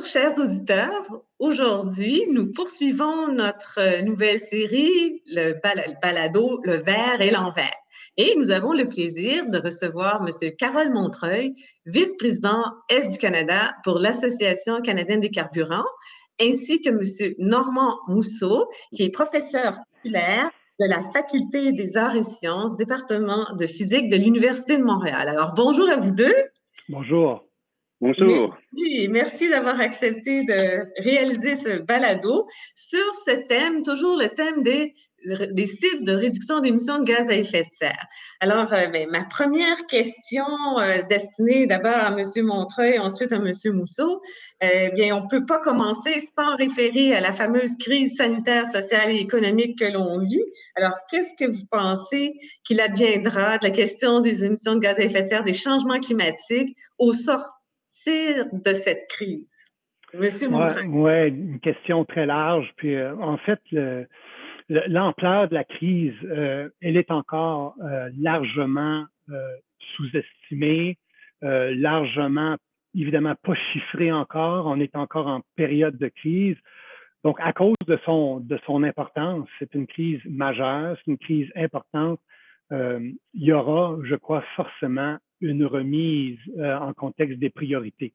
chers auditeurs. Aujourd'hui, nous poursuivons notre nouvelle série, le balado Le vert et l'envers. Et nous avons le plaisir de recevoir M. Carole Montreuil, vice-président Est du Canada pour l'Association canadienne des carburants, ainsi que M. Normand Mousseau, qui est professeur titulaire de la Faculté des arts et sciences, département de physique de l'Université de Montréal. Alors, bonjour à vous deux. Bonjour. Bonjour. Merci d'avoir accepté de réaliser ce balado sur ce thème, toujours le thème des cibles de réduction d'émissions de gaz à effet de serre. Alors, ma première question destinée d'abord à M. Montreuil, ensuite à M. Mousseau, bien, on ne peut pas commencer sans référer à la fameuse crise sanitaire, sociale et économique que l'on vit. Alors, qu'est-ce que vous pensez qu'il adviendra de la question des émissions de gaz à effet de serre, des changements climatiques au sortir de cette crise? Monsieur Montreuil. Oui, une question très large. Puis, en fait, l'ampleur de la crise, elle est encore largement sous-estimée, largement, évidemment, pas chiffrée encore. On est encore en période de crise. Donc, à cause de son importance, c'est une crise majeure, c'est une crise importante. Il y aura, je crois, forcément une remise en contexte des priorités.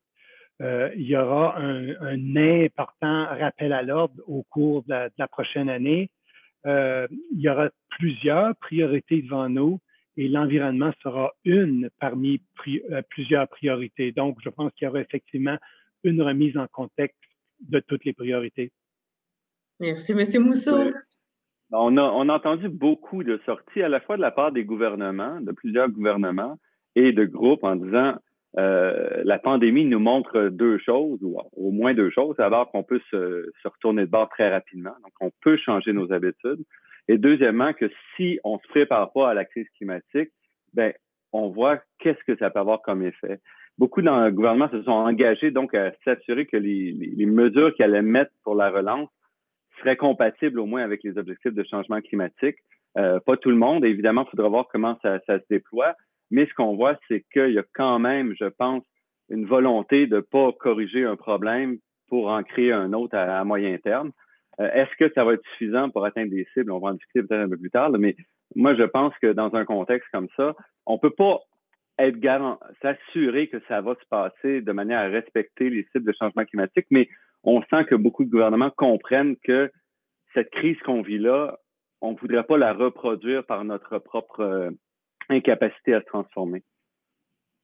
Il y aura un important rappel à l'ordre au cours de la prochaine année. Il y aura plusieurs priorités devant nous et l'environnement sera une parmi plusieurs priorités. Donc, je pense qu'il y aura effectivement une remise en contexte de toutes les priorités. Merci. Monsieur Mousseau. Oui. On a entendu beaucoup de sorties à la fois de la part des gouvernements, de plusieurs gouvernements et de groupes en disant la pandémie nous montre deux choses, ou au moins deux choses. D'abord, qu'on peut se retourner de bord très rapidement, donc on peut changer nos habitudes. Et deuxièmement, que si on se prépare pas à la crise climatique, ben on voit qu'est-ce que ça peut avoir comme effet. Beaucoup dans le gouvernement se sont engagés donc à s'assurer que les mesures qu'ils allaient mettre pour la relance seraient compatibles au moins avec les objectifs de changement climatique. Pas tout le monde, évidemment, il faudra voir comment ça se déploie. Mais ce qu'on voit, c'est qu'il y a quand même, je pense, une volonté de ne pas corriger un problème pour en créer un autre à moyen terme. Est-ce que ça va être suffisant pour atteindre des cibles? On va en discuter peut-être un peu plus tard, là, mais moi, je pense que dans un contexte comme ça, on ne peut pas être s'assurer que ça va se passer de manière à respecter les cibles de changement climatique, mais on sent que beaucoup de gouvernements comprennent que cette crise qu'on vit là, on ne voudrait pas la reproduire par notre propre incapacité à se transformer.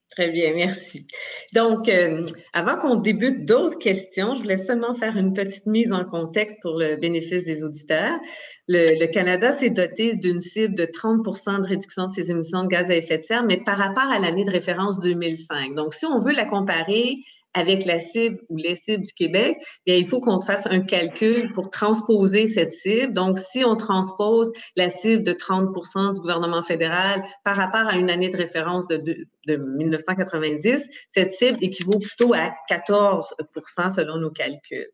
Très bien, merci. Donc, avant qu'on débute d'autres questions, je voulais seulement faire une petite mise en contexte pour le bénéfice des auditeurs. Le Canada s'est doté d'une cible de 30 de réduction de ses émissions de gaz à effet de serre, mais par rapport à l'année de référence 2005. Donc, si on veut la comparer avec la cible ou les cibles du Québec, bien, il faut qu'on fasse un calcul pour transposer cette cible. Donc, si on transpose la cible de 30 du gouvernement fédéral par rapport à une année de référence de 1990, cette cible équivaut plutôt à 14 selon nos calculs.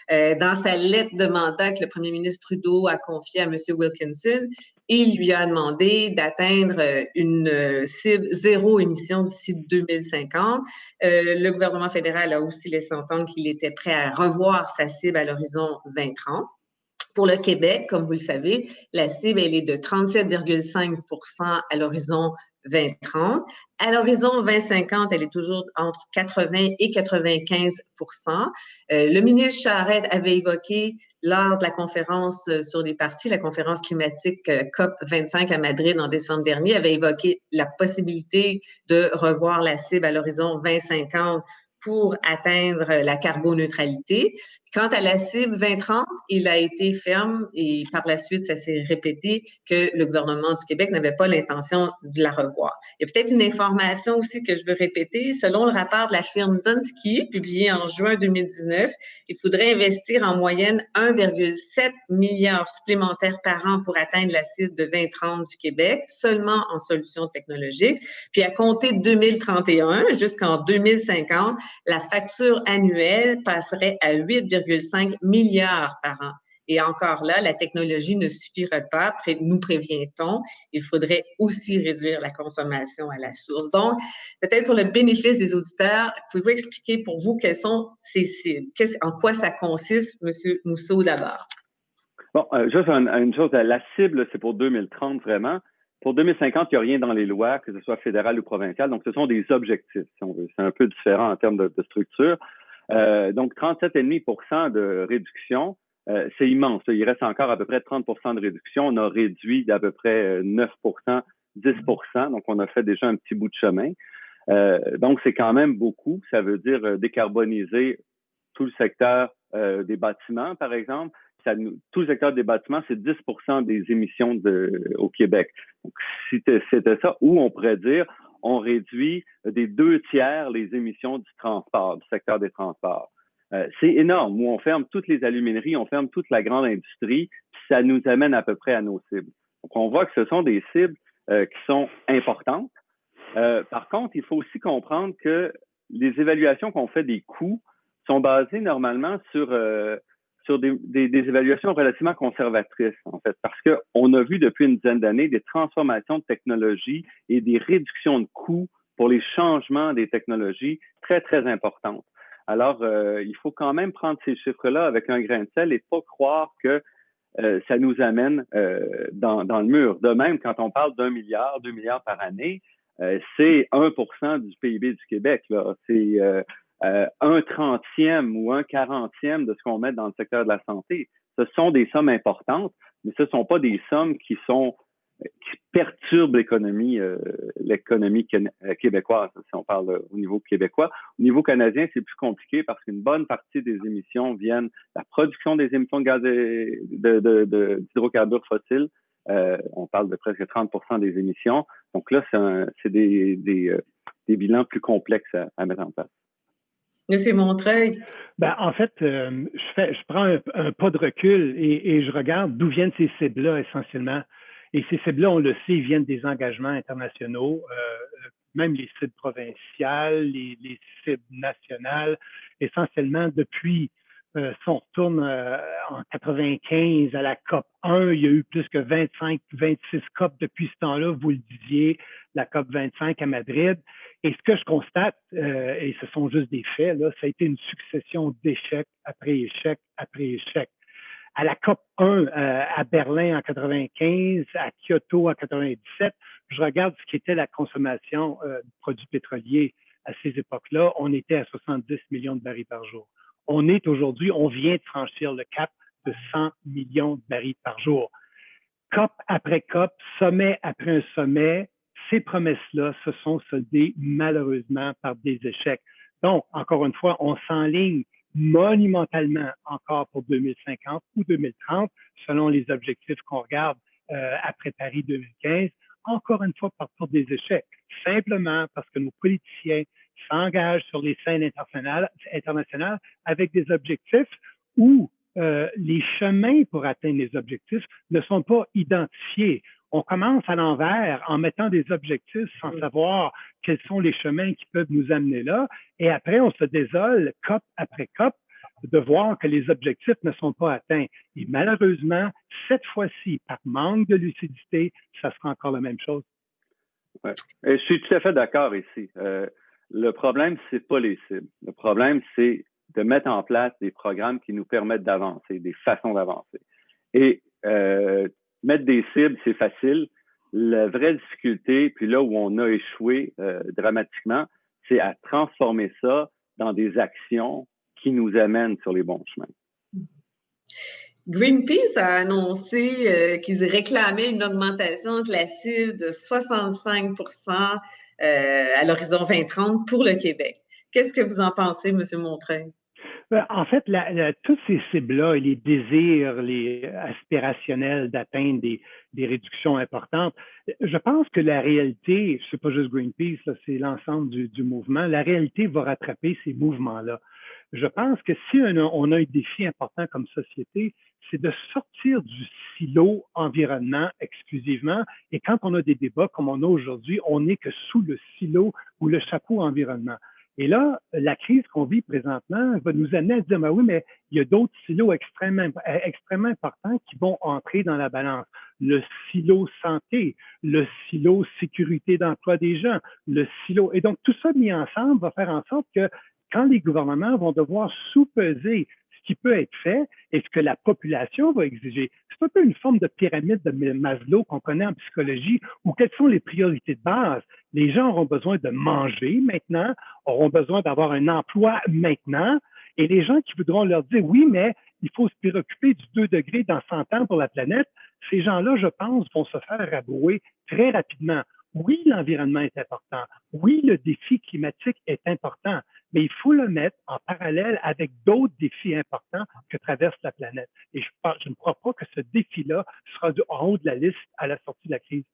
Dans sa lettre de mandat que le premier ministre Trudeau a confiée à M. Wilkinson, il lui a demandé d'atteindre une cible zéro émission d'ici 2050. Le gouvernement fédéral a aussi laissé entendre qu'il était prêt à revoir sa cible à l'horizon 2030. Pour le Québec, comme vous le savez, la cible, elle est de 37,5 à l'horizon 2030. À l'horizon 2050, elle est toujours entre 80 et 95 Le ministre Charette avait évoqué lors de la conférence sur les partis, la conférence climatique COP25 à Madrid en décembre dernier, avait évoqué la possibilité de revoir la cible à l'horizon 2050 pour atteindre la carboneutralité. Quant à la cible 2030, il a été ferme et par la suite, ça s'est répété que le gouvernement du Québec n'avait pas l'intention de la revoir. Il y a peut-être une information aussi que je veux répéter. Selon le rapport de la firme Dunsky, publié en juin 2019, il faudrait investir en moyenne 1,7 milliard supplémentaires par an pour atteindre la cible de 2030 du Québec, seulement en solutions technologiques. Puis à compter de 2031 jusqu'en 2050, la facture annuelle passerait à 8,5 milliards par an. Et encore là, la technologie ne suffirait pas, nous prévient-on. Il faudrait aussi réduire la consommation à la source. Donc, peut-être pour le bénéfice des auditeurs, pouvez-vous expliquer pour vous quelles sont ces cibles? En quoi ça consiste, M. Mousseau, d'abord? Bon, juste une chose, la cible, c'est pour 2030 vraiment. Pour 2050, il n'y a rien dans les lois, que ce soit fédéral ou provincial. Donc, ce sont des objectifs, si on veut. C'est un peu différent en termes de structure. Donc, 37,5 de réduction, c'est immense. Il reste encore à peu près 30 de réduction. On a réduit d'à peu près 9 10 donc on a fait déjà un petit bout de chemin. Donc, c'est quand même beaucoup. Ça veut dire décarboniser tout le secteur des bâtiments, par exemple. Tout le secteur des bâtiments, c'est 10 des émissions au Québec. Donc, si c'était ça, ou on pourrait dire, on réduit des 2/3 les émissions du transport, du secteur des transports. C'est énorme, où on ferme toutes les alumineries, on ferme toute la grande industrie, puis ça nous amène à peu près à nos cibles. Donc, on voit que ce sont des cibles qui sont importantes. Par contre, il faut aussi comprendre que les évaluations qu'on fait des coûts sont basées normalement sur des évaluations relativement conservatrices, en fait, parce qu'on a vu depuis une dizaine d'années des transformations de technologies et des réductions de coûts pour les changements des technologies très, très importantes. Alors, il faut quand même prendre ces chiffres-là avec un grain de sel et pas croire que ça nous amène dans le mur. De même, quand on parle d'1 milliard, 2 milliards par année, c'est 1% du PIB du Québec, là. C'est un trentième ou un quarantième de ce qu'on met dans le secteur de la santé. Ce sont des sommes importantes, mais ce ne sont pas des sommes qui perturbent l'économie québécoise, si on parle au niveau québécois. Au niveau canadien, c'est plus compliqué parce qu'une bonne partie des émissions viennent de la production des émissions de gaz d'hydrocarbures fossiles. On parle de presque 30 des émissions. Donc là, c'est des bilans plus complexes à mettre en place. Monsieur Montreuil. Ben, en fait, je prends un pas de recul et je regarde d'où viennent ces cibles-là essentiellement. Et ces cibles-là, on le sait, viennent des engagements internationaux, même les cibles provinciales, les cibles nationales, essentiellement depuis, si on retourne en 95 à la COP 1, il y a eu plus que 25-26 COP depuis ce temps-là, vous le disiez, la COP 25 à Madrid. Et ce que je constate, et ce sont juste des faits, là, ça a été une succession d'échecs après échec après échec. À la COP 1 à Berlin en 95, à Kyoto en 97, je regarde ce qu'était la consommation de produits pétroliers à ces époques-là. On était à 70 millions de barils par jour. On vient de franchir le cap de 100 millions de barils par jour. COP après COP, sommet après un sommet, ces promesses-là se sont soldées malheureusement par des échecs. Donc, encore une fois, on s'enligne monumentalement encore pour 2050 ou 2030, selon les objectifs qu'on regarde après Paris 2015, encore une fois pour des échecs, simplement parce que nos politiciens s'engagent sur les scènes internationales avec des objectifs où les chemins pour atteindre les objectifs ne sont pas identifiés. On commence à l'envers en mettant des objectifs sans savoir quels sont les chemins qui peuvent nous amener là. Et après, on se désole, COP après COP, de voir que les objectifs ne sont pas atteints. Et malheureusement, cette fois-ci, par manque de lucidité, ça sera encore la même chose. Ouais. Et je suis tout à fait d'accord ici. Le problème, c'est pas les cibles. Le problème, c'est de mettre en place des programmes qui nous permettent d'avancer, des façons d'avancer. Et mettre des cibles, c'est facile. La vraie difficulté, puis là où on a échoué dramatiquement, c'est à transformer ça dans des actions qui nous amènent sur les bons chemins. Greenpeace a annoncé qu'ils réclamaient une augmentation de la cible de 65 à l'horizon 2030 pour le Québec. Qu'est-ce que vous en pensez, M. Montreuil? En fait, toutes ces cibles-là et les désirs, les aspirationnels d'atteindre des réductions importantes, je pense que la réalité, c'est pas juste Greenpeace, c'est l'ensemble du mouvement, la réalité va rattraper ces mouvements-là. Je pense que si on a un défi important comme société, c'est de sortir du silo environnement exclusivement. Et quand on a des débats comme on a aujourd'hui, on n'est que sous le silo ou le chapeau environnement. Et là, la crise qu'on vit présentement va nous amener à dire, ben oui, mais il y a d'autres silos extrêmement importants qui vont entrer dans la balance. Le silo santé, le silo sécurité d'emploi des gens, le silo. Et donc, tout ça mis ensemble va faire en sorte que quand les gouvernements vont devoir sous-peser ce qui peut être fait et ce que la population va exiger. C'est un peu une forme de pyramide de Maslow qu'on connaît en psychologie, où quelles sont les priorités de base. Les gens auront besoin de manger maintenant, auront besoin d'avoir un emploi maintenant, et les gens qui voudront leur dire, oui, mais il faut se préoccuper du 2 degrés dans 100 ans pour la planète, ces gens-là, je pense, vont se faire rabrouer très rapidement. Oui, l'environnement est important. Oui, le défi climatique est important, mais il faut le mettre en parallèle avec d'autres défis importants que traverse la planète. Et je ne crois pas que ce défi-là sera en haut de la liste à la sortie de la crise.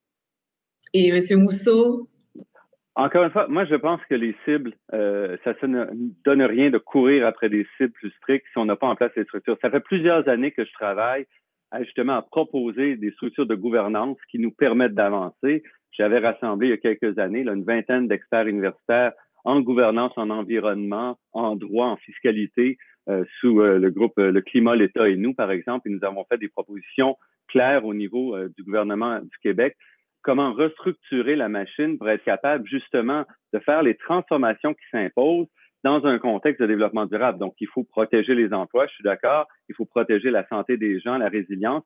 Et M. Mousseau? Encore une fois, moi, je pense que les cibles, ça ne donne rien de courir après des cibles plus strictes si on n'a pas en place les structures. Ça fait plusieurs années que je travaille justement à proposer des structures de gouvernance qui nous permettent d'avancer. J'avais rassemblé il y a quelques années là, une vingtaine d'experts universitaires en gouvernance, en environnement, en droit, en fiscalité, sous le groupe Le Climat, l'État et nous, par exemple, et nous avons fait des propositions claires au niveau du gouvernement du Québec. Comment restructurer la machine pour être capable justement de faire les transformations qui s'imposent dans un contexte de développement durable. Donc, il faut protéger les emplois, je suis d'accord, il faut protéger la santé des gens, la résilience,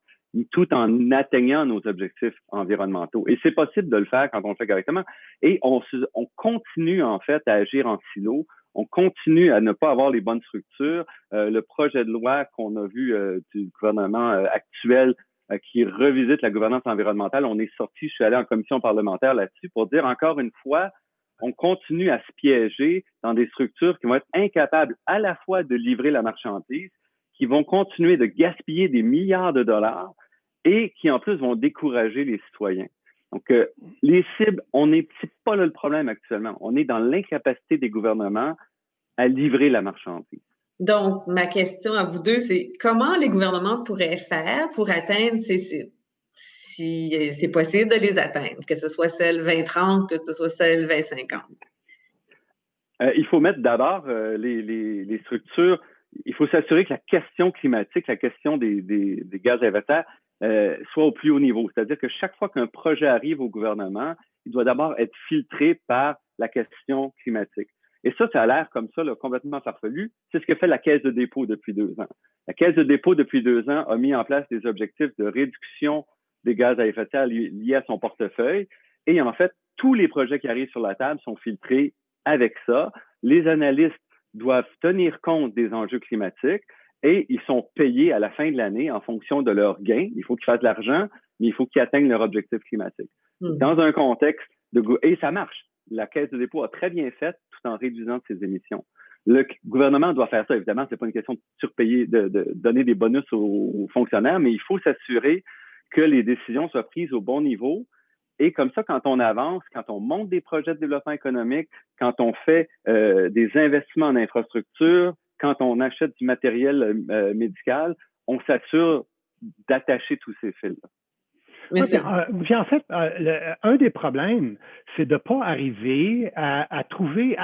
tout en atteignant nos objectifs environnementaux. Et c'est possible de le faire quand on le fait correctement. Et on continue en fait à agir en silo, on continue à ne pas avoir les bonnes structures. Le projet de loi qu'on a vu du gouvernement actuel qui revisite la gouvernance environnementale. On est sorti, je suis allé en commission parlementaire là-dessus pour dire encore une fois, on continue à se piéger dans des structures qui vont être incapables à la fois de livrer la marchandise, qui vont continuer de gaspiller des milliards de dollars et qui en plus vont décourager les citoyens. Donc, les cibles, c'est pas là le problème actuellement. On est dans l'incapacité des gouvernements à livrer la marchandise. Donc, ma question à vous deux, c'est comment les gouvernements pourraient faire pour atteindre ces cibles, si c'est possible de les atteindre, que ce soit celle 2030, que ce soit celle 2050? Il faut mettre d'abord les structures, il faut s'assurer que la question climatique, la question des gaz à effet de serre soit au plus haut niveau. C'est-à-dire que chaque fois qu'un projet arrive au gouvernement, il doit d'abord être filtré par la question climatique. Et ça a l'air comme ça, là, complètement farfelu. C'est ce que fait la Caisse de dépôt depuis 2 ans. La Caisse de dépôt, depuis 2 ans, a mis en place des objectifs de réduction des gaz à effet de serre liés à son portefeuille. Et en fait, tous les projets qui arrivent sur la table sont filtrés avec ça. Les analystes doivent tenir compte des enjeux climatiques et ils sont payés à la fin de l'année en fonction de leurs gains. Il faut qu'ils fassent de l'argent, mais il faut qu'ils atteignent leur objectif climatique. Dans un contexte et ça marche. La Caisse de dépôt a très bien fait tout en réduisant ses émissions. Le gouvernement doit faire ça. Évidemment, c'est pas une question de surpayer, de donner des bonus aux fonctionnaires, mais il faut s'assurer que les décisions soient prises au bon niveau. Et comme ça, quand on avance, quand on monte des projets de développement économique, quand on fait des investissements en infrastructure, quand on achète du matériel médical, on s'assure d'attacher tous ces fils-là. Puis en fait, un des problèmes, c'est de ne pas arriver à trouver,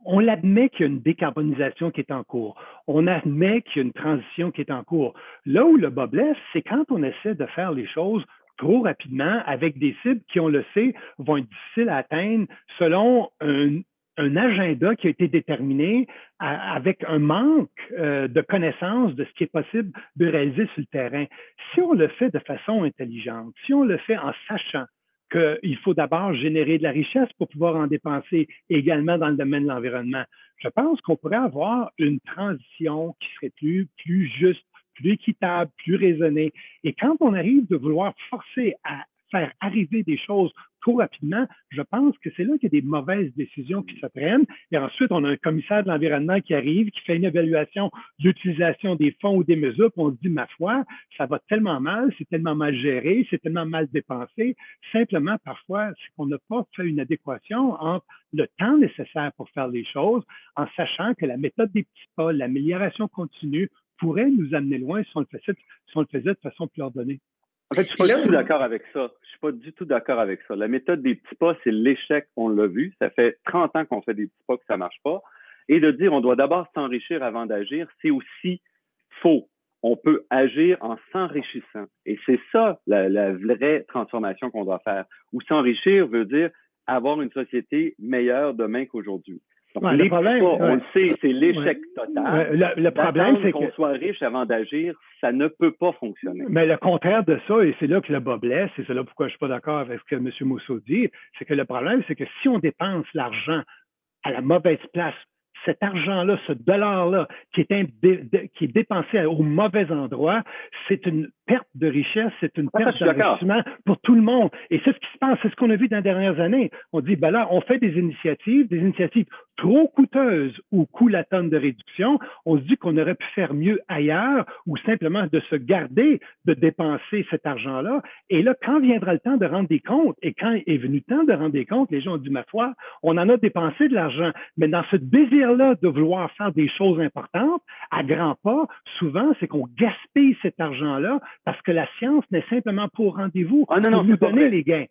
on l'admet qu'il y a une décarbonisation qui est en cours. On admet qu'il y a une transition qui est en cours. Là où le bas blesse, c'est quand on essaie de faire les choses trop rapidement avec des cibles qui, on le sait, vont être difficiles à atteindre selon un agenda qui a été déterminé avec un manque de connaissance de ce qui est possible de réaliser sur le terrain. Si on le fait de façon intelligente, si on le fait en sachant qu'il faut d'abord générer de la richesse pour pouvoir en dépenser également dans le domaine de l'environnement, je pense qu'on pourrait avoir une transition qui serait plus juste, plus équitable, plus raisonnée. Et quand on arrive de vouloir forcer à faire arriver des choses trop rapidement, je pense que c'est là qu'il y a des mauvaises décisions qui se prennent. Et ensuite, on a un commissaire de l'environnement qui arrive, qui fait une évaluation de l'utilisation des fonds ou des mesures, puis on se dit, ma foi, ça va tellement mal, c'est tellement mal géré, c'est tellement mal dépensé. Simplement, parfois, c'est qu'on n'a pas fait une adéquation entre le temps nécessaire pour faire les choses, en sachant que la méthode des petits pas, l'amélioration continue, pourrait nous amener loin si on le faisait de façon plus ordonnée. En fait, je suis pas du tout d'accord avec ça. Je suis pas du tout d'accord avec ça. La méthode des petits pas, c'est l'échec, on l'a vu. Ça fait 30 ans qu'on fait des petits pas que ça marche pas. Et de dire on doit d'abord s'enrichir avant d'agir, c'est aussi faux. On peut agir en s'enrichissant. Et c'est ça la vraie transformation qu'on doit faire. Ou s'enrichir veut dire avoir une société meilleure demain qu'aujourd'hui. Donc, ouais, les petits pas, on le sait, c'est l'échec total. Le problème, c'est qu'on soit riche avant d'agir, ça ne peut pas fonctionner. Mais le contraire de ça, et c'est là que le bas blesse, et c'est là pourquoi je suis pas d'accord avec ce que M. Mousseau dit, c'est que le problème, c'est que si on dépense l'argent à la mauvaise place, cet argent-là, ce dollar-là, qui est dépensé au mauvais endroit, c'est une perte de richesse, c'est une perte d'investissement pour tout le monde. Et c'est ce qui se passe, c'est ce qu'on a vu dans les dernières années. On dit, ben là, on fait des initiatives trop coûteuses ou coût la tonne de réduction. On se dit qu'on aurait pu faire mieux ailleurs ou simplement de se garder de dépenser cet argent-là. Et là, quand viendra le temps de rendre des comptes, et quand est venu le temps de rendre des comptes, les gens ont dit, ma foi, on en a dépensé de l'argent. Mais dans ce désir-là de vouloir faire des choses importantes, à grands pas, souvent, c'est qu'on gaspille cet argent-là parce que la science n'est simplement pas au rendez-vous pour nous donner les gains.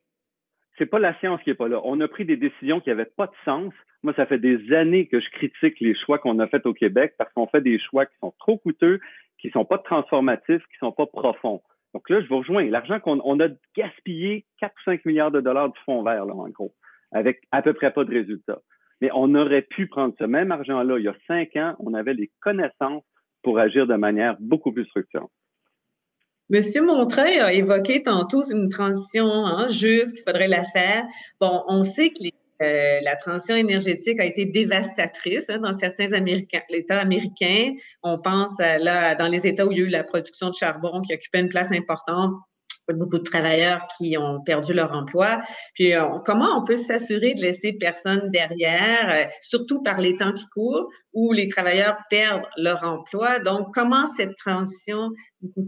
C'est pas la science qui est pas là. On a pris des décisions qui n'avaient pas de sens. Moi, ça fait des années que je critique les choix qu'on a faits au Québec parce qu'on fait des choix qui sont trop coûteux, qui sont pas transformatifs, qui sont pas profonds. Donc là, je vous rejoins. L'argent qu'on a gaspillé 4 ou 5 milliards de dollars du fonds vert, là, en gros, avec à peu près pas de résultats. Mais on aurait pu prendre ce même argent-là il y a 5 ans. On avait les connaissances pour agir de manière beaucoup plus structurante. Monsieur Montreuil a évoqué tantôt une transition juste, qu'il faudrait la faire. Bon, on sait que la transition énergétique a été dévastatrice dans certains États américains. On pense là dans les États où il y a eu la production de charbon qui occupait une place importante. Beaucoup de travailleurs qui ont perdu leur emploi. Puis, comment on peut s'assurer de laisser personne derrière, surtout par les temps qui courent, où les travailleurs perdent leur emploi? Donc, comment cette transition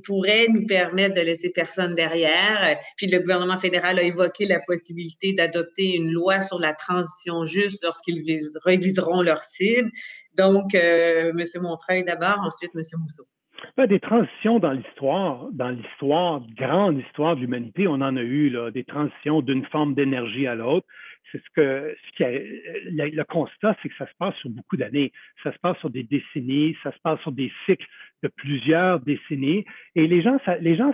pourrait nous permettre de laisser personne derrière? Puis, le gouvernement fédéral a évoqué la possibilité d'adopter une loi sur la transition juste lorsqu'ils réviseront leurs cibles. Donc, M. Montreuil d'abord, ensuite M. Mousseau. Des transitions dans l'histoire, grande histoire de l'humanité, on en a eu là, des transitions d'une forme d'énergie à l'autre. Le constat, c'est que ça se passe sur beaucoup d'années. Ça se passe sur des décennies, ça se passe sur des cycles de plusieurs décennies. Et les gens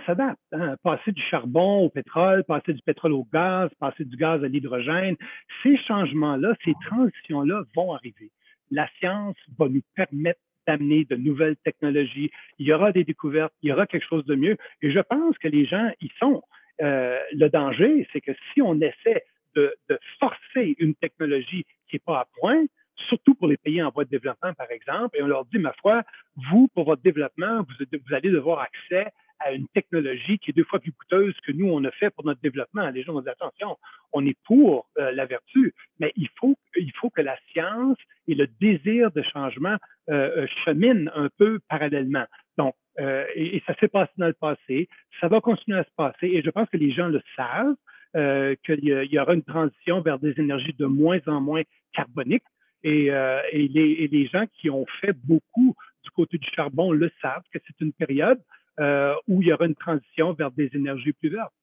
s'adaptent. Hein. Passer du charbon au pétrole, passer du pétrole au gaz, passer du gaz à l'hydrogène, ces changements-là, ces transitions-là vont arriver. La science va nous permettre d'amener de nouvelles technologies. Il y aura des découvertes, il y aura quelque chose de mieux. Et je pense que les gens y sont. Le danger, c'est que si on essaie de forcer une technologie qui n'est pas à point, surtout pour les pays en voie de développement, par exemple, et on leur dit, ma foi, vous, pour votre développement, vous allez devoir accès à une technologie qui est 2 fois plus coûteuse que nous, on a fait pour notre développement. Les gens vont dire, attention, on est pour la vertu, mais il faut que la science et le désir de changement cheminent un peu parallèlement. Donc, et ça s'est passé dans le passé, ça va continuer à se passer, et je pense que les gens le savent, qu'il y aura une transition vers des énergies de moins en moins carboniques, et les gens qui ont fait beaucoup du côté du charbon le savent que c'est une période où il y aura une transition vers des énergies plus vertes.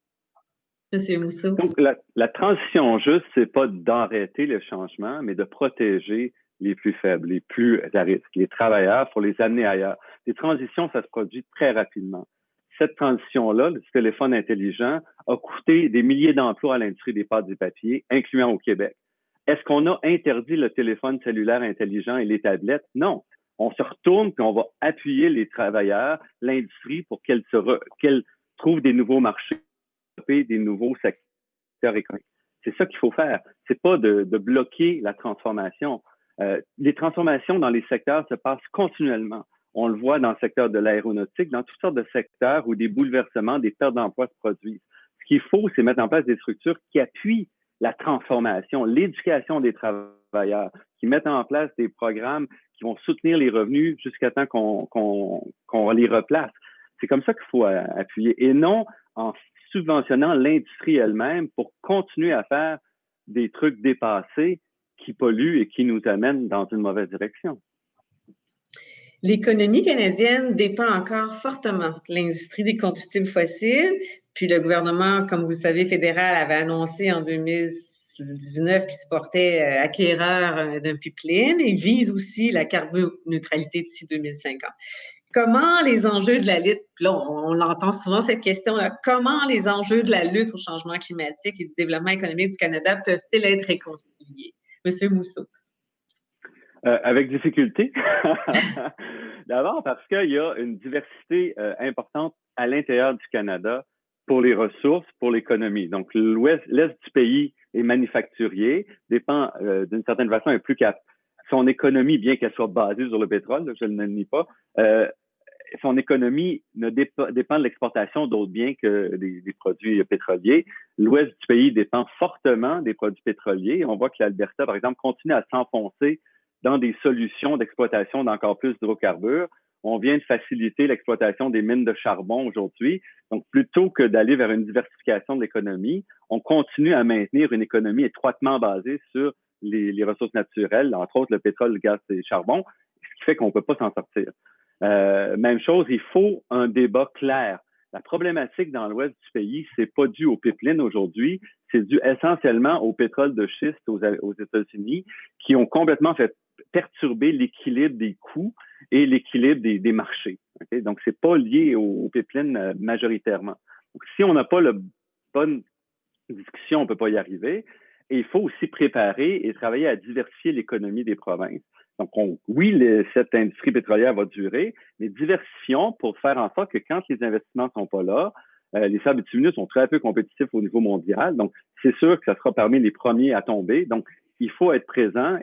Monsieur Mousseau. Donc, la transition juste, c'est pas d'arrêter le changement, mais de protéger les plus faibles, les plus à risque, les travailleurs, pour les amener ailleurs. Les transitions, ça se produit très rapidement. Cette transition-là, le téléphone intelligent, a coûté des milliers d'emplois à l'industrie des pâtes et papiers, incluant au Québec. Est-ce qu'on a interdit le téléphone cellulaire intelligent et les tablettes? Non. On se retourne puis on va appuyer les travailleurs, l'industrie, pour qu'elle trouve des nouveaux marchés, des nouveaux secteurs économiques. C'est ça qu'il faut faire. C'est pas de bloquer la transformation. Les transformations dans les secteurs se passent continuellement. On le voit dans le secteur de l'aéronautique, dans toutes sortes de secteurs où des bouleversements, des pertes d'emplois se produisent. Ce qu'il faut, c'est mettre en place des structures qui appuient la transformation, l'éducation des travailleurs, qui mettent en place des programmes qui vont soutenir les revenus jusqu'à temps qu'on les replace. C'est comme ça qu'il faut appuyer, et non en subventionnant l'industrie elle-même pour continuer à faire des trucs dépassés qui polluent et qui nous amènent dans une mauvaise direction. L'économie canadienne dépend encore fortement de l'industrie des combustibles fossiles. Puis le gouvernement, comme vous le savez, fédéral avait annoncé en 2019 qu'il se portait acquéreur d'un pipeline et vise aussi la carboneutralité d'ici 2050. Comment les enjeux de la lutte, là, on l'entend souvent cette question-là, comment les enjeux de la lutte au changement climatique et du développement économique du Canada peuvent-ils être réconciliés? Monsieur Mousseau. Avec difficulté. D'abord parce qu'il y a une diversité importante à l'intérieur du Canada pour les ressources, pour l'économie. Donc, l'est du pays est manufacturier, dépend d'une certaine façon, est plus qu'à son économie, bien qu'elle soit basée sur le pétrole, là, je ne le nie pas, son économie ne dépend de l'exportation d'autres biens que des produits pétroliers. L'ouest du pays dépend fortement des produits pétroliers. On voit que l'Alberta, par exemple, continue à s'enfoncer dans des solutions d'exploitation d'encore plus d'hydrocarbures. On vient de faciliter l'exploitation des mines de charbon aujourd'hui. Donc, plutôt que d'aller vers une diversification de l'économie, on continue à maintenir une économie étroitement basée sur les ressources naturelles, entre autres le pétrole, le gaz et le charbon, ce qui fait qu'on ne peut pas s'en sortir. Même chose, il faut un débat clair. La problématique dans l'ouest du pays, c'est pas dû au pipeline aujourd'hui, c'est dû essentiellement au pétrole de schiste aux États-Unis, qui ont complètement fait perturber l'équilibre des coûts et l'équilibre des marchés. Okay? Donc, c'est pas lié au pipeline majoritairement. Donc, si on n'a pas la bonne discussion, on peut pas y arriver. Et il faut aussi préparer et travailler à diversifier l'économie des provinces. Donc, oui, cette industrie pétrolière va durer, mais diversifions pour faire en sorte que quand les investissements sont pas là, les sables bitumineux sont très peu compétitifs au niveau mondial. Donc, c'est sûr que ça sera parmi les premiers à tomber. Donc, il faut être présent,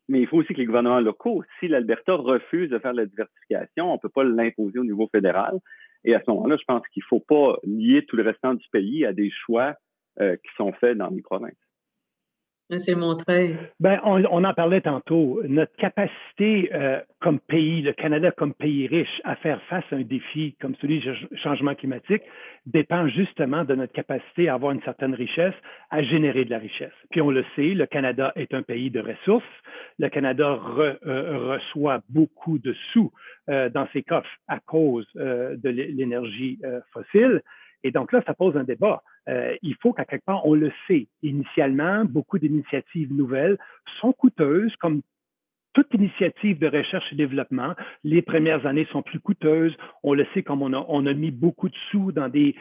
mais il faut aussi que les gouvernements locaux, si l'Alberta refuse de faire la diversification, on ne peut pas l'imposer au niveau fédéral. Et à ce moment-là, je pense qu'il ne faut pas lier tout le restant du pays à des choix qui sont faits dans les provinces. Monsieur Montreuil. Ben, on en parlait tantôt. Notre capacité comme pays, le Canada comme pays riche, à faire face à un défi comme celui du changement climatique dépend justement de notre capacité à avoir une certaine richesse, à générer de la richesse. Puis on le sait, le Canada est un pays de ressources. Le Canada reçoit beaucoup de sous dans ses coffres à cause de l'énergie fossile. Et donc là, ça pose un débat. Il faut qu'à quelque part, on le sait. Initialement, beaucoup d'initiatives nouvelles sont coûteuses, comme toute initiative de recherche et développement. Les premières années sont plus coûteuses. On le sait comme on a mis beaucoup de sous dans des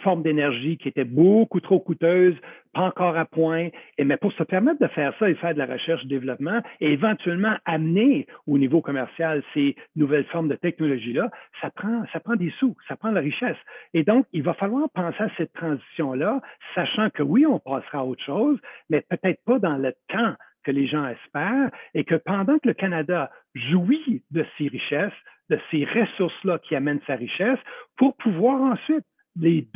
formes d'énergie qui étaient beaucoup trop coûteuses, pas encore à point. Mais pour se permettre de faire ça et faire de la recherche et développement et éventuellement amener au niveau commercial ces nouvelles formes de technologie-là, ça prend des sous, ça prend de la richesse. Et donc, il va falloir penser à cette transition-là, sachant que oui, on passera à autre chose, mais peut-être pas dans le temps que les gens espèrent, et que pendant que le Canada jouit de ses richesses, de ces ressources-là qui amènent sa richesse, pour pouvoir ensuite les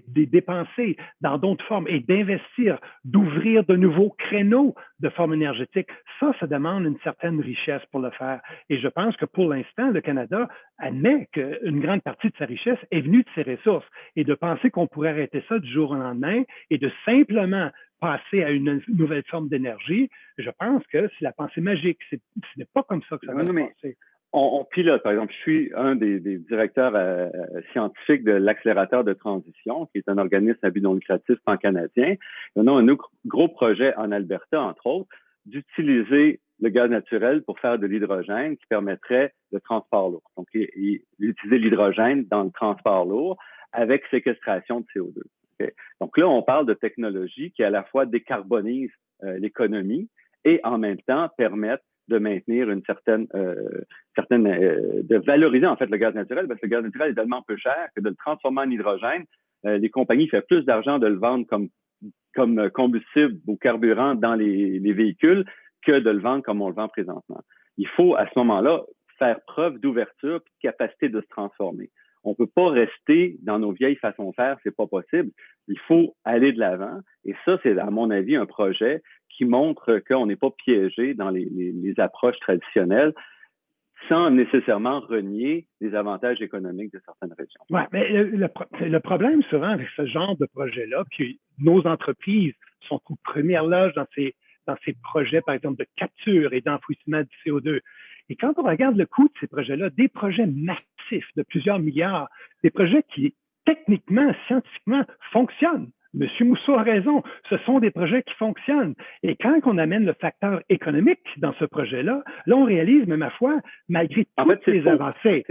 dépenser dans d'autres formes et d'investir, d'ouvrir de nouveaux créneaux de formes énergétiques, ça demande une certaine richesse pour le faire. Et je pense que pour l'instant, le Canada admet qu'une grande partie de sa richesse est venue de ses ressources. Et de penser qu'on pourrait arrêter ça du jour au lendemain et de simplement passer à une nouvelle forme d'énergie, je pense que c'est la pensée magique. Ce n'est pas comme ça que ça va se passer. On pilote, par exemple, je suis un des directeurs scientifiques de l'accélérateur de transition, qui est un organisme à but non lucratif pan-canadien. On a un gros projet en Alberta, entre autres, d'utiliser le gaz naturel pour faire de l'hydrogène qui permettrait le transport lourd. Donc, utiliser l'hydrogène dans le transport lourd avec séquestration de CO2. Okay? Donc là, on parle de technologies qui à la fois décarbonisent l'économie et en même temps permettent de maintenir une certaine de valoriser en fait le gaz naturel, parce que le gaz naturel est tellement peu cher que de le transformer en hydrogène, les compagnies font plus d'argent de le vendre comme combustible ou carburant dans les véhicules que de le vendre comme on le vend présentement. Il faut à ce moment-là faire preuve d'ouverture et de capacité de se transformer. On peut pas rester dans nos vieilles façons de faire, c'est pas possible. Il faut aller de l'avant. Et ça, c'est à mon avis un projet qui montre qu'on n'est pas piégé dans les approches traditionnelles sans nécessairement renier les avantages économiques de certaines régions. Oui, mais le problème souvent avec ce genre de projet-là, puis nos entreprises sont aux premières loges dans ces projets, par exemple, de capture et d'enfouissement du CO2. Et quand on regarde le coût de ces projets-là, des projets massifs de plusieurs milliards, des projets qui techniquement, scientifiquement, fonctionnent. Monsieur Mousseau a raison, ce sont des projets qui fonctionnent. Et quand on amène le facteur économique dans ce projet-là, là, on réalise, mais ma foi, malgré toutes les avancées,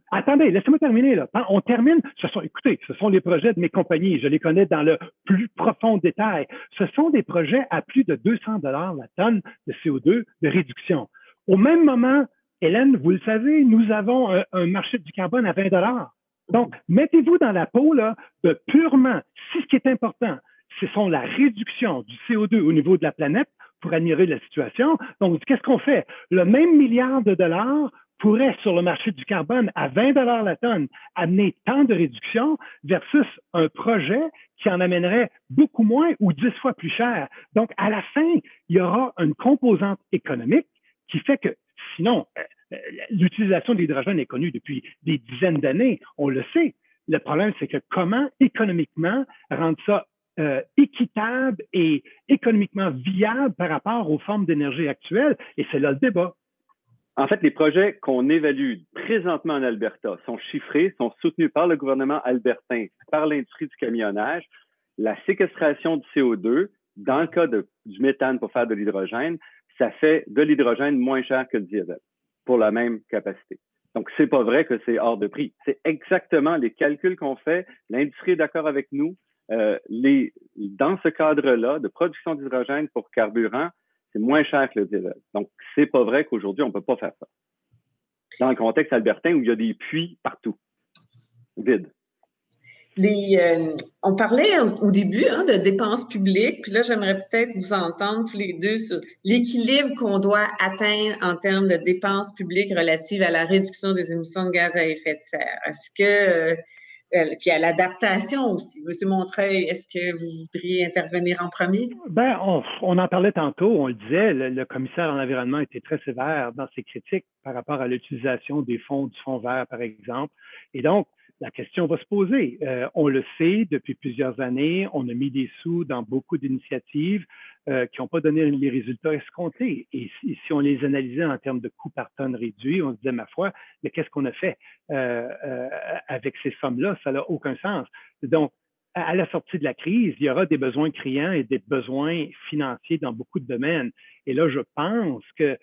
attendez, laissez-moi terminer, là. On termine, écoutez, ce sont les projets de mes compagnies, je les connais dans le plus profond détail. Ce sont des projets à plus de 200 $ la tonne de CO2 de réduction. Au même moment, Hélène, vous le savez, nous avons un marché du carbone à 20 $. Donc, mettez-vous dans la peau là, de purement, si ce qui est important, ce sont la réduction du CO2 au niveau de la planète pour améliorer la situation. Donc, qu'est-ce qu'on fait? Le même milliard de dollars pourrait, sur le marché du carbone, à 20 $ la tonne, amener tant de réduction versus un projet qui en amènerait beaucoup moins ou 10 fois plus cher. Donc, à la fin, il y aura une composante économique qui fait que, sinon, l'utilisation de l'hydrogène est connue depuis des dizaines d'années, on le sait. Le problème, c'est que comment économiquement rendre ça équitable et économiquement viable par rapport aux formes d'énergie actuelles, et c'est là le débat. En fait, les projets qu'on évalue présentement en Alberta sont chiffrés, sont soutenus par le gouvernement albertain, par l'industrie du camionnage. La séquestration du CO2, dans le cas du méthane pour faire de l'hydrogène, ça fait de l'hydrogène moins cher que le diesel pour la même capacité. Donc, c'est pas vrai que c'est hors de prix. C'est exactement les calculs qu'on fait. L'industrie est d'accord avec nous. Dans ce cadre-là de production d'hydrogène pour carburant, c'est moins cher que le diesel. Donc, c'est pas vrai qu'aujourd'hui, on peut pas faire ça. Dans le contexte albertain où il y a des puits partout, vides. On parlait au début de dépenses publiques, puis là, j'aimerais peut-être vous entendre tous les deux sur l'équilibre qu'on doit atteindre en termes de dépenses publiques relatives à la réduction des émissions de gaz à effet de serre. Est-ce que, puis à l'adaptation aussi. Monsieur Montreuil, est-ce que vous voudriez intervenir en premier? Ben, on en parlait tantôt, on le disait, le commissaire en environnement était très sévère dans ses critiques par rapport à l'utilisation des fonds du Fonds vert, par exemple. Et donc, la question va se poser. On le sait depuis plusieurs années, on a mis des sous dans beaucoup d'initiatives qui n'ont pas donné les résultats escomptés. Et si on les analysait en termes de coûts par tonne réduit, on se disait, ma foi, mais qu'est-ce qu'on a fait avec ces sommes-là? Ça n'a aucun sens. Donc, à la sortie de la crise, il y aura des besoins criants et des besoins financiers dans beaucoup de domaines. Et là, je pense que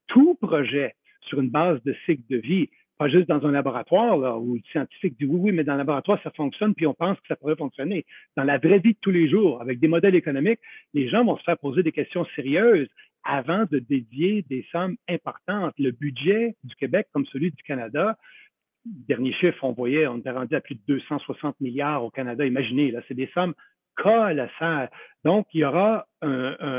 tout projet sur une base de cycle de vie, pas juste dans un laboratoire là, où le scientifique dit oui, mais dans le laboratoire, ça fonctionne, puis on pense que ça pourrait fonctionner. Dans la vraie vie de tous les jours, avec des modèles économiques, les gens vont se faire poser des questions sérieuses avant de dédier des sommes importantes. Le budget du Québec, comme celui du Canada, dernier chiffre, on voyait, on était rendu à plus de 260 milliards au Canada. Imaginez, là, c'est des sommes colossales. Donc, il y aura une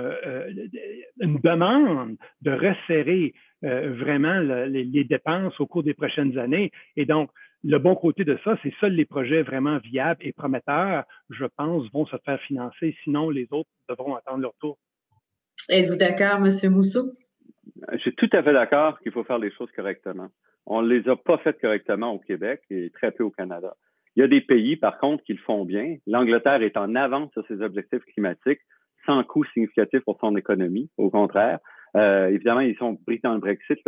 demande de resserrer vraiment les dépenses au cours des prochaines années. Et donc, le bon côté de ça, c'est seuls les projets vraiment viables et prometteurs, je pense, vont se faire financer. Sinon, les autres devront attendre leur tour. Êtes-vous d'accord, M. Mousseau? Je suis tout à fait d'accord qu'il faut faire les choses correctement. On ne les a pas faites correctement au Québec et très peu au Canada. Il y a des pays, par contre, qui le font bien. L'Angleterre est en avance sur ses objectifs climatiques, sans coût significatif pour son économie. Au contraire, évidemment, ils sont pris dans le Brexit.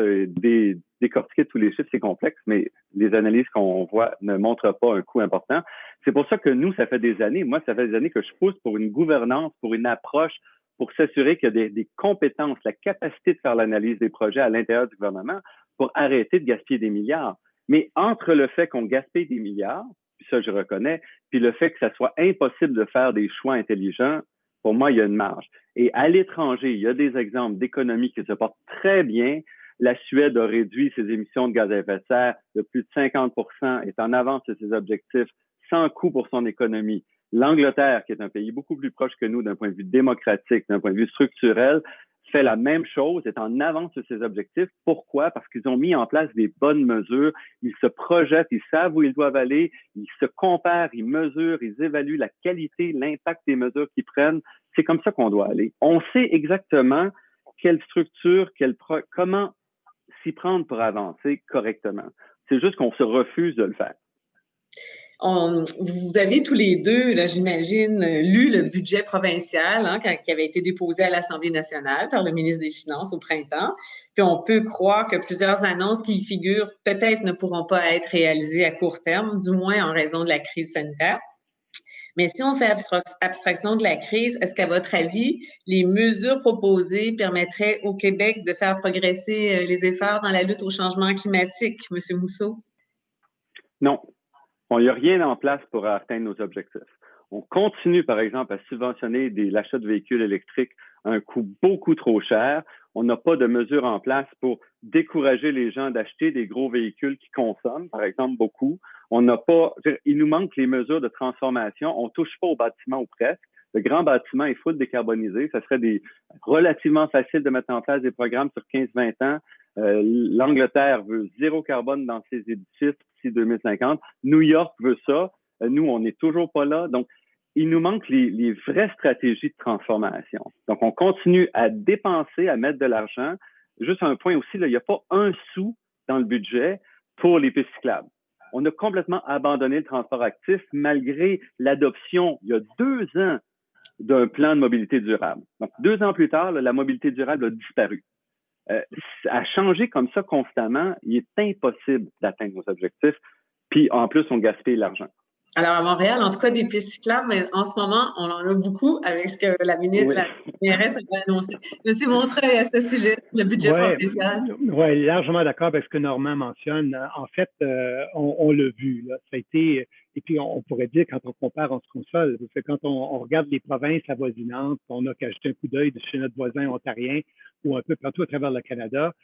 Décortiquer tous les chiffres, c'est complexe, mais les analyses qu'on voit ne montrent pas un coût important. C'est pour ça que nous, ça fait des années, moi, ça fait des années que je pousse pour une gouvernance, pour une approche, pour s'assurer qu'il y a des compétences, la capacité de faire l'analyse des projets à l'intérieur du gouvernement pour arrêter de gaspiller des milliards. Mais entre le fait qu'on gaspille des milliards, puis ça je reconnais, puis le fait que ça soit impossible de faire des choix intelligents, pour moi, il y a une marge. Et à l'étranger, il y a des exemples d'économies qui se portent très bien. La Suède a réduit ses émissions de gaz à effet de serre de plus de 50 %, est en avance sur ses objectifs sans coût pour son économie. L'Angleterre, qui est un pays beaucoup plus proche que nous d'un point de vue démocratique, d'un point de vue structurel, fait la même chose, est en avance sur ses objectifs. Pourquoi? Parce qu'ils ont mis en place des bonnes mesures. Ils se projettent, ils savent où ils doivent aller, ils se comparent, ils mesurent, ils évaluent la qualité, l'impact des mesures qu'ils prennent. C'est comme ça qu'on doit aller. On sait exactement quelle structure, comment s'y prendre pour avancer correctement. C'est juste qu'on se refuse de le faire. Vous avez tous les deux, là, j'imagine, lu le budget provincial qui avait été déposé à l'Assemblée nationale par le ministre des Finances au printemps. Puis on peut croire que plusieurs annonces qui y figurent peut-être ne pourront pas être réalisées à court terme, du moins en raison de la crise sanitaire. Mais si on fait abstraction de la crise, est-ce qu'à votre avis, les mesures proposées permettraient au Québec de faire progresser les efforts dans la lutte au changement climatique, M. Mousseau? Non. Il n'y a rien en place pour atteindre nos objectifs. On continue, par exemple, à subventionner l'achat de véhicules électriques à un coût beaucoup trop cher. On n'a pas de mesures en place pour décourager les gens d'acheter des gros véhicules qui consomment, par exemple, beaucoup. On n'a pas, il nous manque les mesures de transformation. On ne touche pas au bâtiment ou presque. Le grand bâtiment est full décarbonisé. Ça serait relativement facile de mettre en place des programmes sur 15-20 ans. L'Angleterre veut zéro carbone dans ses édifices d'ici 2050. New York veut ça. Nous, on n'est toujours pas là. Donc, il nous manque les vraies stratégies de transformation. Donc, on continue à dépenser, à mettre de l'argent. Juste un point aussi, là, il n'y a pas un sou dans le budget pour les pistes cyclables. On a complètement abandonné le transport actif malgré l'adoption, il y a 2 ans, d'un plan de mobilité durable. Donc, 2 ans plus tard, la mobilité durable a disparu. À changer comme ça constamment, il est impossible d'atteindre nos objectifs. Puis, en plus, on gaspille l'argent. Alors, à Montréal, en tout cas, des pistes cyclables, mais en ce moment, on en a beaucoup avec ce que la ministre, la mairesse avait annoncé. Monsieur Montreuil, à ce sujet, le budget provincial. Oui, largement d'accord avec ce que Normand mentionne. En fait, on l'a vu. Là. Ça a été, et puis on pourrait dire, quand on compare, on se console. Parce que quand on regarde les provinces avoisinantes, on n'a qu'à jeter un coup d'œil chez notre voisin ontarien ou un peu partout à travers le Canada.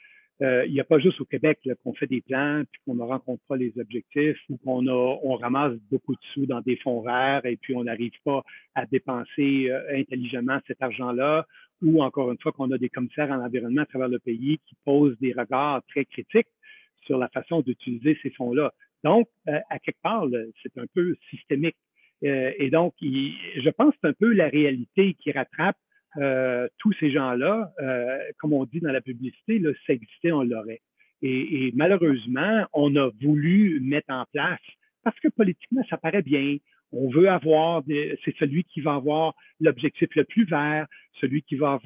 Il n'y a pas juste au Québec qu'on fait des plans puis qu'on ne rencontre pas les objectifs ou on ramasse beaucoup de sous dans des fonds verts et puis on n'arrive pas à dépenser intelligemment cet argent-là, ou encore une fois qu'on a des commissaires en environnement à travers le pays qui posent des regards très critiques sur la façon d'utiliser ces fonds-là. Donc, à quelque part, c'est un peu systémique. Et donc, je pense que c'est un peu la réalité qui rattrape tous ces gens-là, comme on dit dans la publicité, là, si ça existait, on l'aurait. Et malheureusement, on a voulu mettre en place, parce que politiquement, ça paraît bien. On veut c'est celui qui va avoir l'objectif le plus vert, celui qui va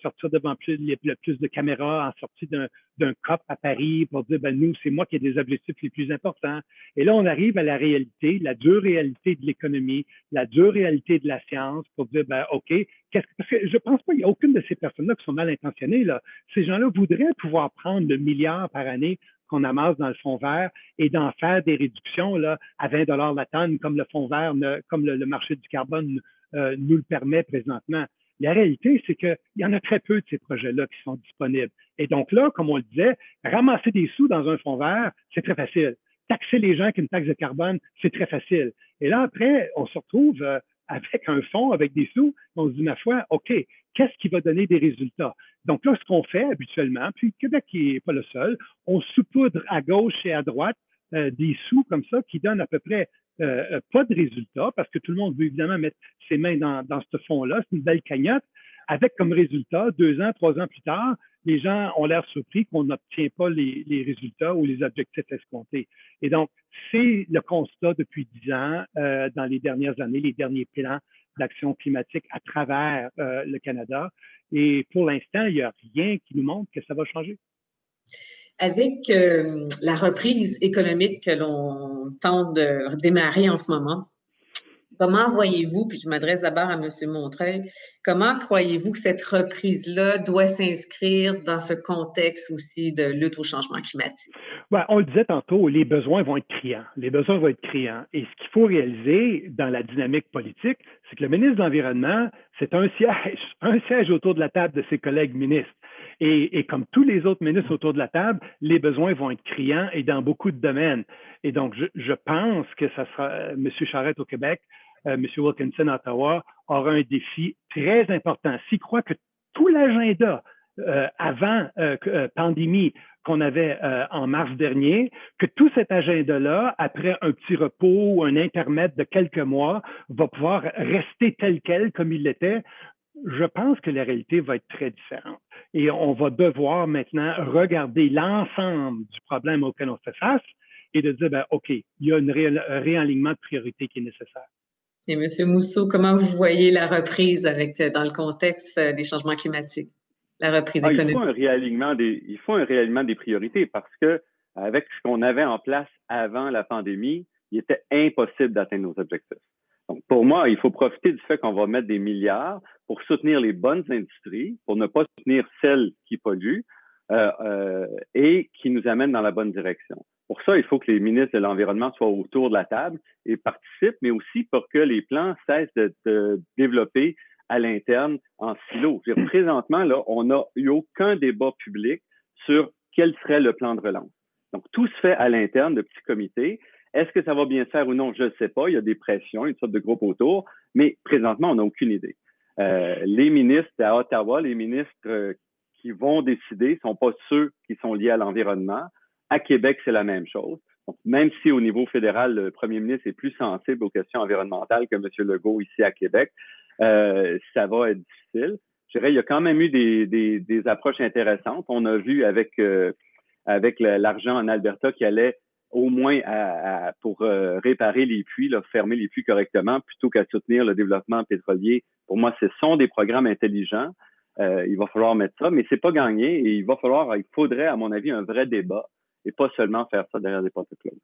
sortir devant le plus de caméras en sortie d'un COP à Paris pour dire, nous, c'est moi qui ai des objectifs les plus importants. Et là, on arrive à la réalité, la dure réalité de l'économie, la dure réalité de la science pour dire, OK, parce que je pense pas qu'il y a aucune de ces personnes-là qui sont mal intentionnées, là. Ces gens-là voudraient pouvoir prendre le milliard par année qu'on amasse dans le fonds vert et d'en faire des réductions là, à 20 $ la tonne, comme le fonds vert, comme le marché du carbone nous le permet présentement. La réalité, c'est qu'il y en a très peu de ces projets-là qui sont disponibles. Et donc là, comme on le disait, ramasser des sous dans un fonds vert, c'est très facile. Taxer les gens avec une taxe de carbone, c'est très facile. Et là, après, on se retrouve avec un fonds, avec des sous, on se dit, ma foi, OK, qu'est-ce qui va donner des résultats? Donc là, ce qu'on fait habituellement, puis le Québec n'est pas le seul, on saupoudre à gauche et à droite des sous comme ça qui donnent à peu près pas de résultats, parce que tout le monde veut évidemment mettre ses mains dans ce fonds-là. C'est une belle cagnotte, avec comme résultat, 2 ans, 3 ans plus tard, les gens ont l'air surpris qu'on n'obtient pas les résultats ou les objectifs escomptés. Et donc, c'est le constat depuis 10 ans, dans les dernières années, les derniers plans d'action climatique à travers le Canada. Et pour l'instant, il n'y a rien qui nous montre que ça va changer. Avec la reprise économique que l'on tente de démarrer en ce moment, comment voyez-vous, puis je m'adresse d'abord à M. Montreuil, comment croyez-vous que cette reprise-là doit s'inscrire dans ce contexte aussi de lutte au changement climatique? Ouais, on le disait tantôt, les besoins vont être criants. Les besoins vont être criants. Et ce qu'il faut réaliser dans la dynamique politique, c'est que le ministre de l'Environnement, c'est un siège autour de la table de ses collègues ministres. Et comme tous les autres ministres autour de la table, les besoins vont être criants et dans beaucoup de domaines. Et donc, je pense que ça sera M. Charette au Québec, M. Wilkinson à Ottawa aura un défi très important. S'il croit que tout l'agenda avant pandémie qu'on avait en mars dernier, que tout cet agenda-là, après un petit repos ou un intermède de quelques mois, va pouvoir rester tel quel comme il l'était, je pense que la réalité va être très différente. Et on va devoir maintenant regarder l'ensemble du problème auquel on fait face et de dire, ben, OK, il y a un réalignement de priorité qui est nécessaire. Et M. Mousseau, comment vous voyez la reprise dans le contexte des changements climatiques, la reprise Il économique? il faut un réalignement des priorités parce que avec ce qu'on avait en place avant la pandémie, il était impossible d'atteindre nos objectifs. Donc, pour moi, il faut profiter du fait qu'on va mettre des milliards pour soutenir les bonnes industries, pour ne pas soutenir celles qui polluent et qui nous amènent dans la bonne direction. Pour ça, il faut que les ministres de l'Environnement soient autour de la table et participent, mais aussi pour que les plans cessent de développer à l'interne en silo. Présentement, là, on n'a eu aucun débat public sur quel serait le plan de relance. Donc, tout se fait à l'interne de petits comités. Est-ce que ça va bien se faire ou non? Je ne sais pas. Il y a des pressions, une sorte de groupe autour, mais présentement, on n'a aucune idée. Les ministres à Ottawa, les ministres qui vont décider ne sont pas ceux qui sont liés à l'environnement. À Québec, c'est la même chose. Donc, même si au niveau fédéral, le premier ministre est plus sensible aux questions environnementales que M. Legault ici à Québec, ça va être difficile. Je dirais, il y a quand même eu des approches intéressantes. On a vu avec l'argent en Alberta qui allait au moins pour réparer les puits, là, fermer les puits correctement, plutôt qu'à soutenir le développement pétrolier. Pour moi, ce sont des programmes intelligents. Il va falloir mettre ça, mais c'est pas gagné et il faudrait, à mon avis, un vrai débat et pas seulement faire ça derrière des portes closes.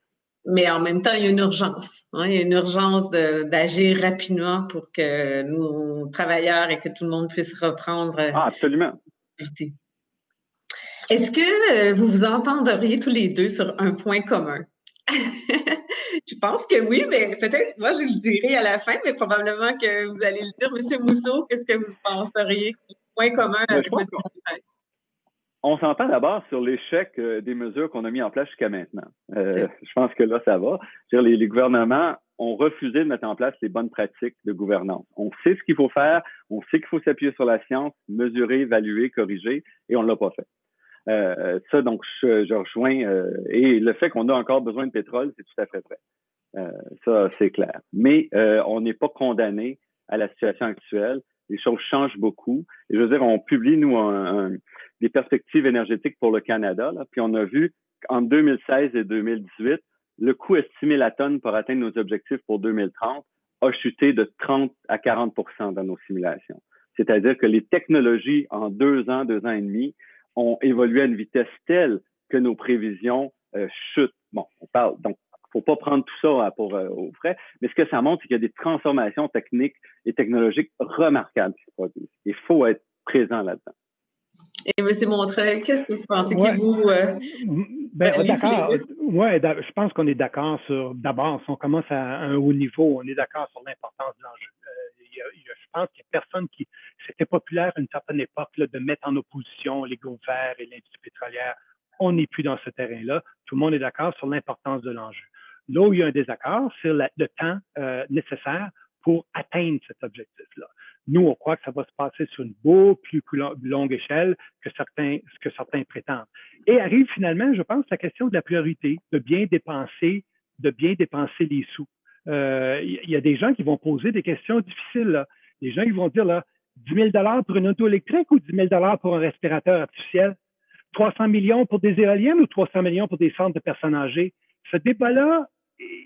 Mais en même temps, il y a une urgence. Hein? Il y a une urgence d'agir rapidement pour que nos travailleurs et que tout le monde puisse reprendre. Absolument. Est-ce que vous vous entendriez tous les deux sur un point commun? Je pense que oui, mais peut-être, moi, je le dirai à la fin, mais probablement que vous allez le dire. Monsieur Mousseau, qu'est-ce que vous penseriez? Point commun avec M. Mousseau. On s'entend d'abord sur l'échec des mesures qu'on a mis en place jusqu'à maintenant. Je pense que là, ça va. Les gouvernements ont refusé de mettre en place les bonnes pratiques de gouvernance. On sait ce qu'il faut faire, on sait qu'il faut s'appuyer sur la science, mesurer, évaluer, corriger, et on ne l'a pas fait. Ça, donc, je rejoins. Et le fait qu'on a encore besoin de pétrole, c'est tout à fait vrai. Ça, c'est clair. Mais on n'est pas condamné à la situation actuelle. Les choses changent beaucoup. Et je veux dire, on publie, nous, des perspectives énergétiques pour le Canada. Là, puis on a vu qu'en 2016 et 2018, le coût estimé la tonne pour atteindre nos objectifs pour 2030 a chuté de 30 à 40 dans nos simulations. C'est-à-dire que les technologies, en 2 ans, 2 ans et demi, ont évolué à une vitesse telle que nos prévisions chutent. Bon, on parle, donc, faut pas prendre tout ça au frais, mais ce que ça montre, c'est qu'il y a des transformations techniques et technologiques remarquables qui se produisent. Il faut être présent là-dedans. Et M. Montreuil, qu'est-ce que vous pensez d'accord. Je pense qu'on est d'accord sur, d'abord, si on commence à un haut niveau, on est d'accord sur l'importance de l'enjeu. Je pense qu'il n'y a personne qui... C'était populaire à une certaine époque là, de mettre en opposition les groupes verts et l'industrie pétrolière. On n'est plus dans ce terrain-là. Tout le monde est d'accord sur l'importance de l'enjeu. Là où il y a un désaccord, c'est le temps nécessaire pour atteindre cet objectif-là. Nous, on croit que ça va se passer sur une beaucoup plus longue échelle que certains prétendent. Et arrive finalement, je pense, la question de la priorité, de bien dépenser les sous. Il y a des gens qui vont poser des questions difficiles. Là. Les gens qui vont dire là, 10 000 pour une auto électrique ou 10 000 pour un respirateur artificiel? 300 millions pour des éoliennes ou 300 millions pour des centres de personnes âgées? Ce débat-là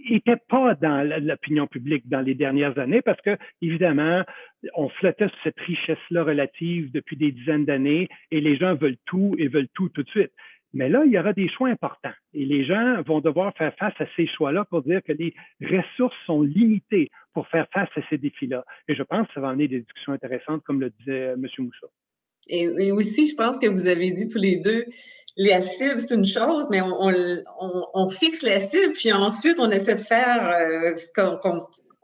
n'était pas dans l'opinion publique dans les dernières années parce que, évidemment, on flottait sur cette richesse-là relative depuis des dizaines d'années et les gens veulent tout et veulent tout de suite. Mais là, il y aura des choix importants et les gens vont devoir faire face à ces choix-là pour dire que les ressources sont limitées pour faire face à ces défis-là. Et je pense que ça va amener des discussions intéressantes, comme le disait M. Moussa. Et aussi, je pense que vous avez dit tous les deux, la cible, c'est une chose, mais on fixe la cible, puis ensuite, on essaie de faire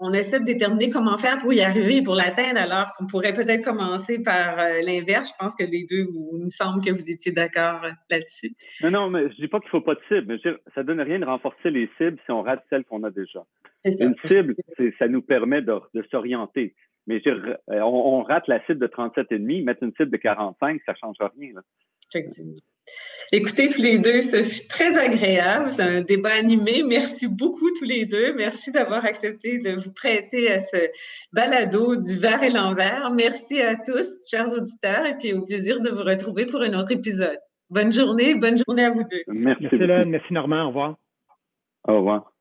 on essaie de déterminer comment faire pour y arriver, pour l'atteindre, alors qu'on pourrait peut-être commencer par l'inverse. Je pense que les deux, il me semble que vous étiez d'accord là-dessus. Non, mais je dis pas qu'il faut pas de cible, mais ça donne rien de renforcer les cibles si on rate celles qu'on a déjà. Une cible, ça nous permet de s'orienter. Mais on rate la cible de 37,5, mettre une cible de 45, ça ne change rien. Là. Effectivement. Écoutez, tous les deux, ce fut très agréable. C'est un débat animé. Merci beaucoup, tous les deux. Merci d'avoir accepté de vous prêter à ce balado du Vert et l'envers. Merci à tous, chers auditeurs, et puis au plaisir de vous retrouver pour un autre épisode. Bonne journée à vous deux. Merci Hélène. Merci Normand. Au revoir. Au revoir.